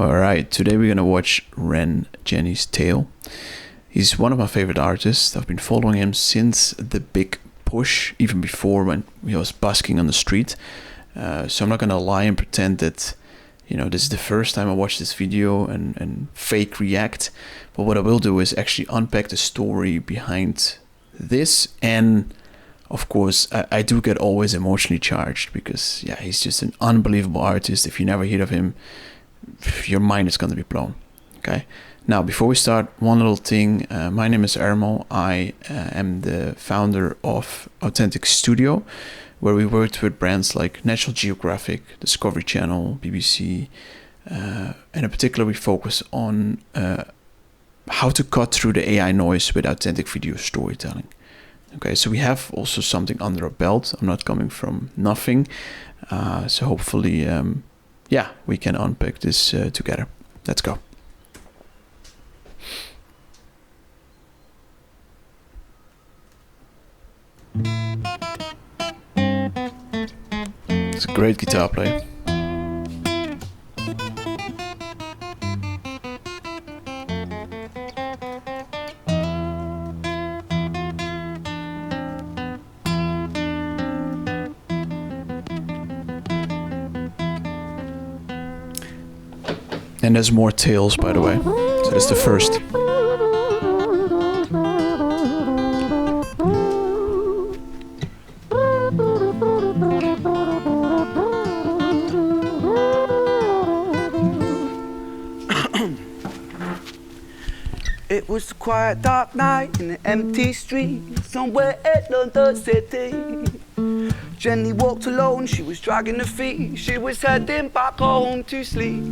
Alright, today we're gonna watch Ren, Jenny's Tale. He's one of my favorite artists. I've been following him since the big push, even before when he was busking on the street. So I'm not gonna lie and pretend that, this is the first time I watched this video and fake react. But what I will do is actually unpack the story behind this, and of course I do get always emotionally charged because he's just an unbelievable artist. If you never heard of him, your mind is gonna be blown. Okay. Now, before we start, one little thing. My name is Ermo. I am the founder of Authentic Studio, where we worked with brands like National Geographic, Discovery Channel, BBC, and in particular we focus on how to cut through the AI noise with authentic video storytelling. Okay, so we have also something under our belt. I'm not coming from nothing. So hopefully, we can unpack this together. Let's go. It's a great guitar player. And there's more tales, by the way. So that's the first. It was a quiet, dark night in an empty street somewhere in London City. Jenny walked alone, she was dragging her feet. She was heading back home to sleep.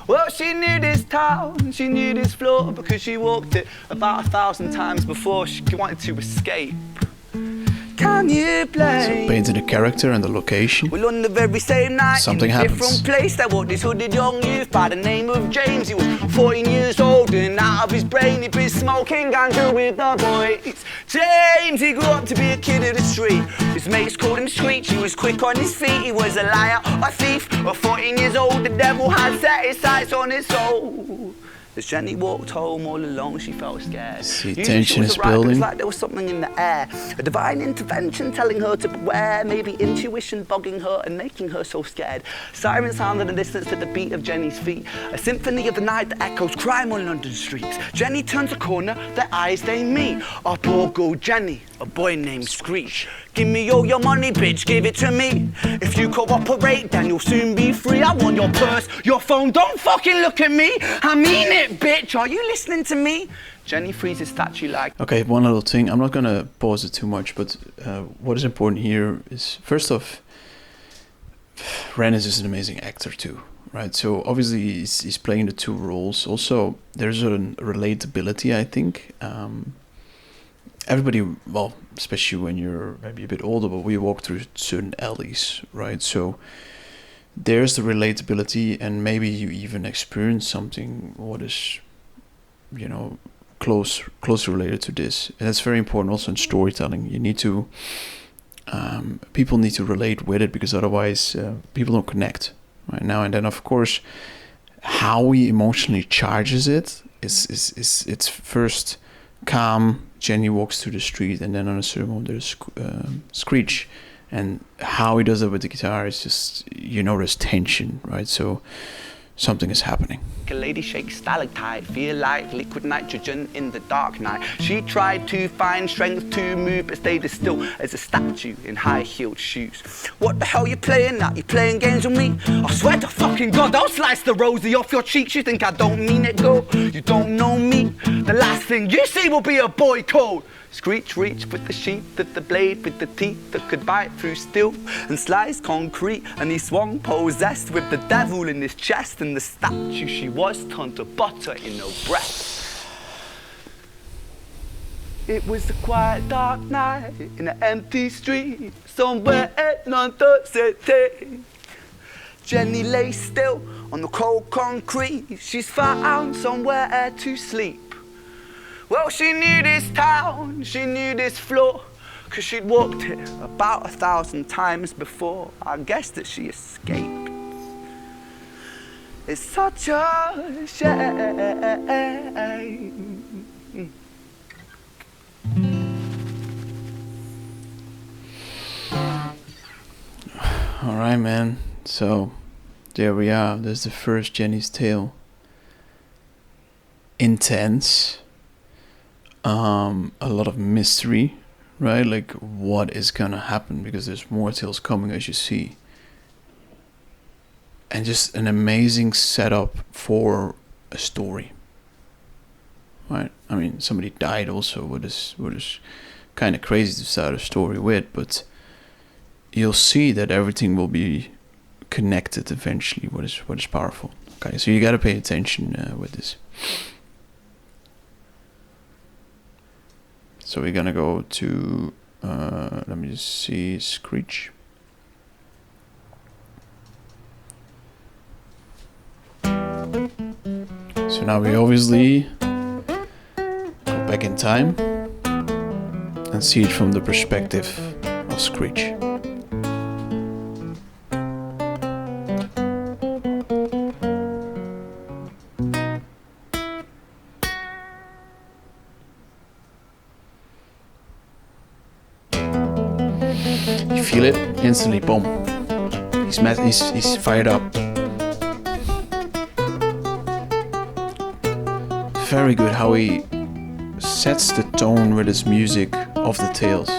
Well, she knew this town, she knew this floor, because she walked it about 1,000 times before she wanted to escape. Can you play? So painting the character and the location. Well, on the very same night, something in a happens. Different place, there walked this hooded young youth by the name of James. He was 14 years old and out of his brain he'd been smoking ganja with the boys. James, he grew up to be a kid of the street. His mates called him Screech. He was quick on his feet. He was a liar, a thief. At 14 years old, the devil had set his sights on his soul. As Jenny walked home all alone, she felt scared. See, tension is building. It was like there was something in the air. A divine intervention telling her to beware. Maybe intuition bugging her and making her so scared. Sirens sound in the distance at the beat of Jenny's feet. A symphony of the night that echoes crime on London streets. Jenny turns a corner, their eyes they meet. Our poor girl Jenny, a boy named Screech. Give me all your money, bitch, give it to me. If you cooperate, then you'll soon be free. I want your purse, your phone, don't fucking look at me. I mean it, bitch, are you listening to me? Jenny freezes statue like... Okay, one little thing. I'm not gonna pause it too much, but what is important here is, first off, Ren is just an amazing actor too, right? So obviously he's playing the two roles. Also, there's a relatability, I think. Everybody, well, especially when you're maybe a bit older, but we walk through certain alleys, right? So there's the relatability, and maybe you even experience something what is, closely related to this. And that's very important also in storytelling. You need to, people need to relate with it, because otherwise people don't connect, right? Now and then, of course, how he emotionally charges it is it's first calm. Jenny walks through the street, and then on a certain moment there's Screech, and how he does it with the guitar is just, there's tension, right? So something is happening. A lady shakes stalactite, feel like liquid nitrogen in the dark night. She tried to find strength to move, but stayed as still as a statue in high-heeled shoes. What the hell you playing at? You playing games with me? I swear to fucking God, I'll slice the rosy off your cheeks. You think I don't mean it, girl? You don't know me. The last thing you see will be a boy code. Screech reached with the sheath of the blade, with the teeth that could bite through steel and slice concrete, and he swung possessed with the devil in his chest, and the statue she was turned to butter in her breath. It was a quiet, dark night in an empty street somewhere in London City. Jenny lay still on the cold concrete. She's found somewhere to sleep. Well, she knew this town, she knew this floor, 'cause she'd walked it about 1,000 times before. I guess that she escaped. It's such a shame. All right, man. So there we are. There's the first Jenny's Tale. Intense. A lot of mystery, right? Like, what is gonna happen? Because there's more tales coming, as you see. And just an amazing setup for a story, right? I mean, somebody died also, what is kind of crazy to start a story with, but you'll see that everything will be connected eventually. What is powerful. Okay, so you got to pay attention with this. So we're gonna go to let me just see, Screech. So now we obviously go back in time and see it from the perspective of Screech. You feel it instantly, boom. He's fired up. Very good how he sets the tone with his music of the tales.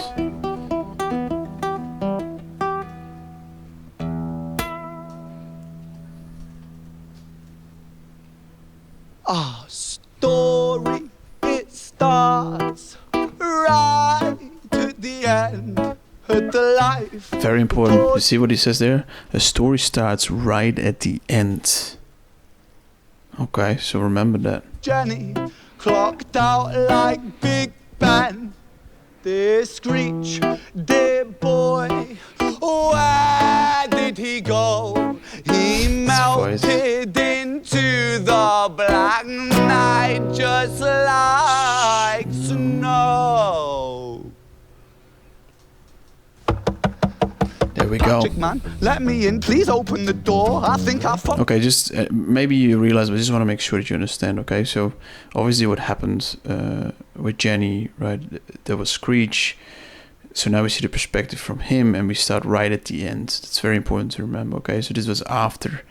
Our story, it starts right at the end of the life. Very important. You see what he says there? A story starts right at the end. Okay, so remember that. Jenny clocked out like Big Ben. This Screech, dear boy, where did he go? He melted into the black night just like snow. There we go. Patrick, man, let me in. Please open the door. I think I fucked. Okay, just maybe you realize, but I just want to make sure that you understand. Okay, so obviously what happened with Jenny, right? There was Screech. So now we see the perspective from him, and we start right at the end. That's very important to remember. Okay, so this was after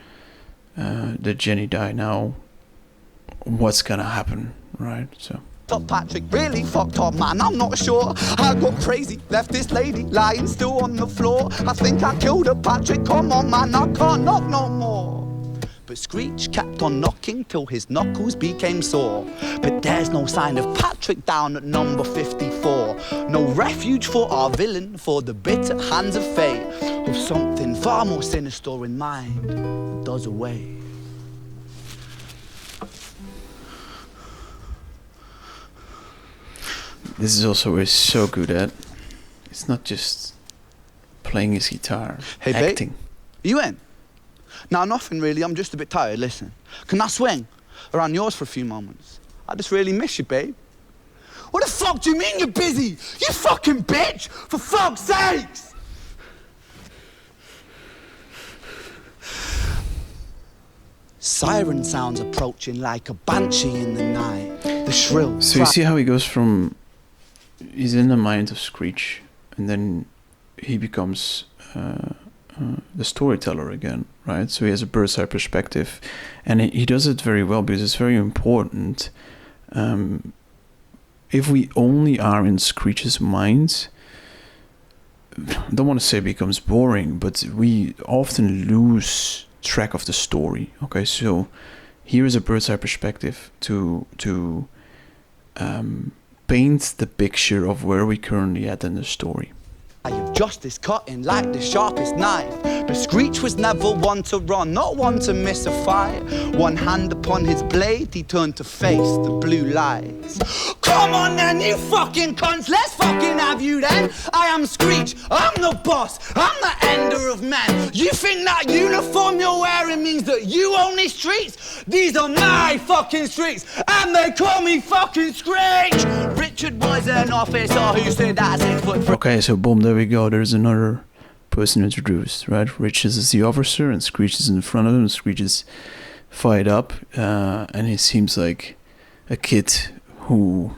that Jenny died. Now, what's gonna happen, right? So. Patrick really fucked up, man, I'm not sure. I got crazy, left this lady lying still on the floor. I think I killed her, Patrick, come on, man, I can't knock no more. But Screech kept on knocking till his knuckles became sore. But there's no sign of Patrick down at number 54. No refuge for our villain, for the bitter hands of fate. With something far more sinister in mind, does away. This is also where he's so good at. It's not just playing his guitar, hey, acting. Babe, you in? No, nothing really. I'm just a bit tired. Listen, can I swing around yours for a few moments? I just really miss you, babe. What the fuck do you mean you're busy? You fucking bitch! For fuck's sakes! Siren sounds approaching like a banshee in the night. The shrill. So you see how he goes from, he's in the mind of Screech, and then he becomes the storyteller again, right? So he has a bird's eye perspective, and he does it very well because it's very important. If we only are in Screech's mind, I don't want to say it becomes boring, but we often lose track of the story. Okay, so here is a bird's eye perspective to paint the picture of where we currently at in the story. Of justice cutting like the sharpest knife. But Screech was never one to run, not one to miss a fight. One hand upon his blade, he turned to face the blue lights. Come on then, you fucking cunts, let's fucking have you then. I am Screech, I'm the boss, I'm the ender of men. You think that uniform you're wearing means that you own these streets? These are my fucking streets, and they call me fucking Screech. Richard was an officer who stood at 6 foot. Okay, so boom, there we go. There's another person introduced, right? Richard is the officer, and Screech is in front of him. Screech is fired up, and he seems like a kid who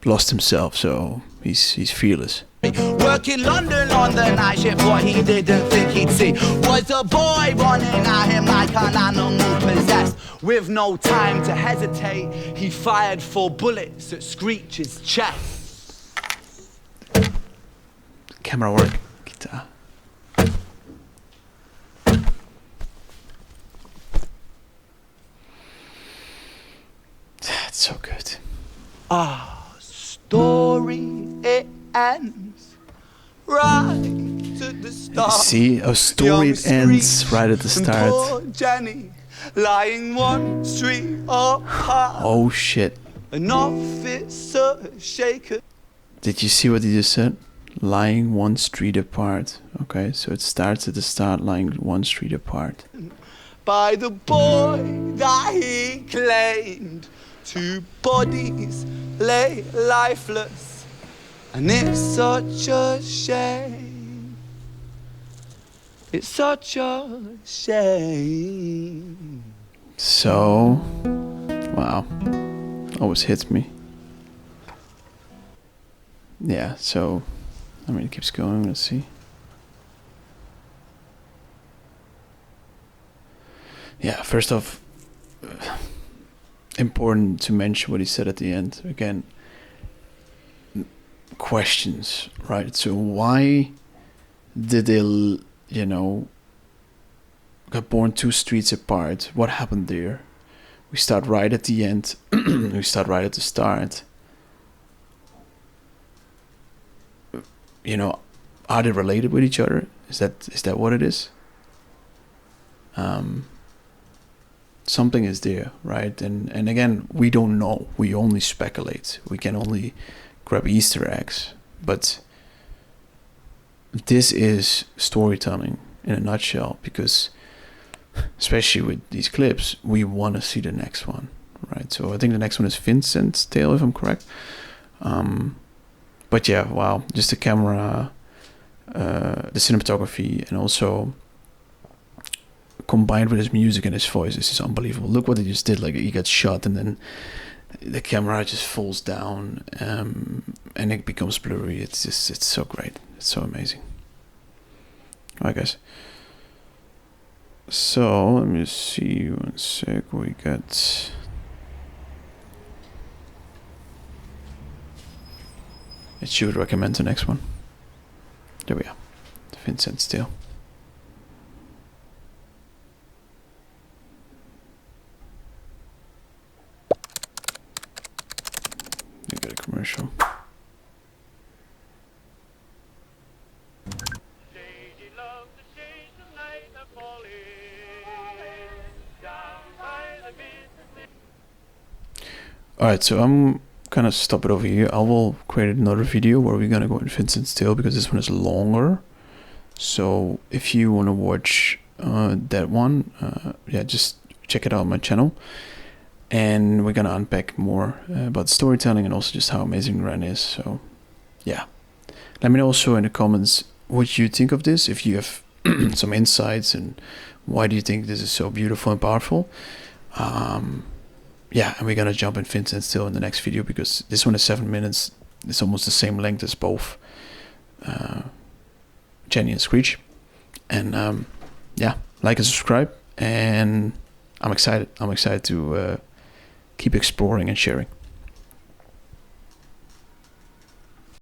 lost himself, so he's fearless. Work in London on the night shift, what he didn't think he'd see was a boy running at him like an animal possessed. With no time to hesitate, he fired 4 bullets at Screech's chest. Camera work, guitar. That's so good. Story, it ends right at the start. See, a story it ends right at the start. Poor Jenny, lying 1 street apart. Oh shit. An officer shaken. Did you see what he just said? Lying 1 street apart. Okay, so it starts at the start, lying 1 street apart. By the boy that he claimed. 2 bodies lay lifeless, and it's such a shame. It's such a shame. So, wow, always hits me. Yeah, so, I mean, it keeps going, let's see. Yeah, first off, important to mention what he said at the end. Again, questions, right? So why did they, got born 2 streets apart? What happened there? We start right at the end. We start right at the start. Are they related with each other? Is that what it is? Something is there, right? And again, we don't know. We only speculate. We can only grab Easter eggs. But this is storytelling in a nutshell, because especially with these clips, we want to see the next one, right? So I think the next one is Vincent's Tale, if I'm correct. But yeah, wow, just the camera, the cinematography, and also combined with his music and his voice, this is unbelievable. Look what he just did. Like, he got shot and then the camera just falls down, and it becomes blurry. It's so great. It's so amazing. Alright, guys. So let me see 1 sec. We got it. Should recommend the next one. There we are. Vincent's Tale. You got a commercial. Alright, so I'm gonna stop it over here. I will create another video where we're gonna go in Vincent's Tale, because this one is longer. So if you want to watch that one, yeah, just check it out on my channel. And we're gonna unpack more about storytelling and also just how amazing Ren is. So yeah, let me know also in the comments what you think of this, if you have some insights, and why do you think this is so beautiful and powerful. Yeah, and we're gonna jump in Vincent's Tale in the next video, because this one is 7 minutes. It's almost the same length as both Jenny and Screech. And yeah, like and subscribe, and I'm excited to keep exploring and sharing.